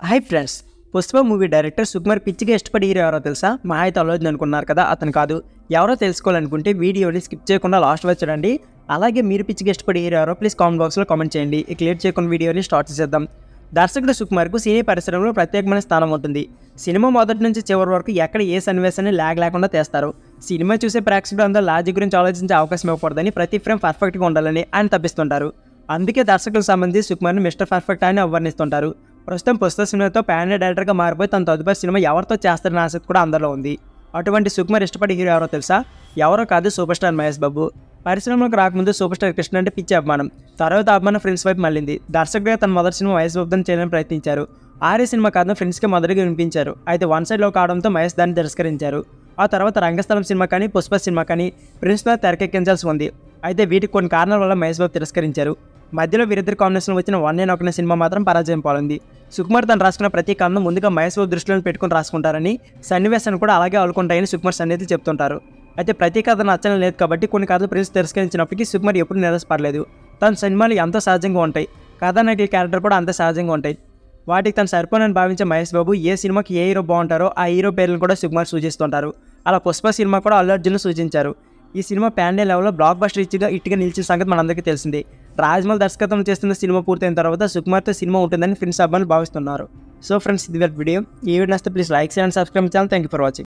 Hi friends, Pushpa movie director Sukumar పిచ్చిగా ఇష్టపడి hero ఎవరో తెలుసా? మహా అయితే అల్లు అర్జున్ అనుకున్నారు కదా, అతను కాదు. ఎవరో తెలుసుకోవాలనుకుంటే వీడియోని స్కిప్ చేయకుండా లాస్ట్ వరకు చూడండి. అలాగే మీరు పిచ్చిగా ఇష్టపడి హీరో ఎవరో ప్లీజ్ కామెంట్ బాక్స్లో కామెంట్ చేయండి. ఇక లేట్ చేయకుండా వీడియోని స్టార్ట్ చేద్దాం. దర్శకుడు సుకుమార్కు సినీ పరిశ్రమలో ప్రత్యేకమైన స్థానం ఉంటుంది. సినిమా మొదటి నుంచి చివరి వరకు ఎక్కడ ఏ సన్నివేశాన్ని ల్యాగ్ లేకుండా తీస్తారు. సినిమా చూసే ప్రేక్షకులు అందరూ లాజిక్ గురించి ఆలోచించే అవకాశం ఇవ్వకూడదని ప్రతి ఫ్రేమ్ పర్ఫెక్ట్గా ఉండాలని ఆయన తప్పిస్తుంటారు. అందుకే దర్శకులకు సంబంధించి సుకుమార్ని మిస్టర్ పర్ఫెక్ట్ అని అవర్ణిస్తుంటారు. ప్రస్తుతం పుష్ప సినిమాతో ప్యాన్ డైరెక్టర్గా మారిపోయి తన తదుపరి సినిమా ఎవరితో చేస్తారనే ఆసక్తి కూడా అందరిలో ఉంది. అటువంటి సుకుమార్ ఇష్టపడే హీరో ఎవరో తెలుసా? ఎవరో కాదు, సూపర్ స్టార్ మహేష్ బాబు. పరిశ్రమలోకి రాకముందు సూపర్ స్టార్ కృష్ణ అంటే పిచ్చి అభిమానం. తర్వాత అభిమానం ఫ్రెండ్స్ వైపు మళ్ళింది. దర్శకుడిగా తన మొదటి సినిమా మహేష్ బాబుతో చేయాలని ప్రయత్నించారు. ఆర్య సినిమా కాదు ఫ్రెండ్స్కి మొదటిగా వినిపించారు. అయితే వన్ సైడ్లో కావడంతో మహేష్ దాన్ని తిరస్కరించారు. ఆ తర్వాత రంగస్థలం సినిమా కానీ పుష్ప సినిమా కానీ ఫ్రెండ్స్తో తెరకెక్కించాల్సి ఉంది. అయితే వీటికి కొన్ని కారణాల వల్ల మహేష్ బాబు తిరస్కరించారు. మధ్యలో వీరిద్దరు కాంబినేషన్లో వచ్చిన వన్ నేను ఒకనే సినిమా మాత్రం పరాజయం పాలింది. సుకుమార్ తను రాసుకున్న ప్రతి కథను ముందుగా మహేష్ బాబు దృష్టిలో పెట్టుకుని రాసుకుంటారని, సన్నివేశాన్ని కూడా అలాగే అలుకుంటాయని సుకుమార్ సన్నిహితులు చెప్తుంటారు. అయితే ప్రతి కథ నచ్చడం లేదు కాబట్టి కొన్ని కథలు ప్రిన్స్ తిరస్కరించినప్పటికీ సుకుమార్ ఎప్పుడు నిరాశపడలేదు. తన సినిమాలు ఎంతో సహజంగా ఉంటాయి. కథానాయకుల క్యారెక్టర్ కూడా అంత సహజంగా ఉంటాయి. వాటికి తను సరిపోనని భావించే మహేష్ బాబు ఏ సినిమాకి ఏ హీరో బాగుంటారో ఆ హీరో పేర్లను కూడా సుకుమార్ సూచిస్తుంటారు. అలా పుష్ప సినిమా కూడా అల్లు అర్జున్ సూచించారు. ఈ సినిమా ప్యాన్ లెవెల్లో బ్లాక్ బస్టర్ ఇట్టిగా నిలిచిన సంగతి మనందరికీ తెలిసింది. రాజమౌళి దర్శకత్వం చేస్తున్న సినిమా పూర్తయిన తర్వాత సుకుమార్తో సినిమా ఉంటుందని ఫ్రెండ్స్ అబ్బాయిలు భావిస్తున్నారు. సో ఫ్రెండ్స్, ఇది వీడియో. ఈ వీడియో నచ్చితే ప్లీజ్ లైక్ చేయండి, సబ్స్క్రైబ్ చేయాలి. Thank you for watching.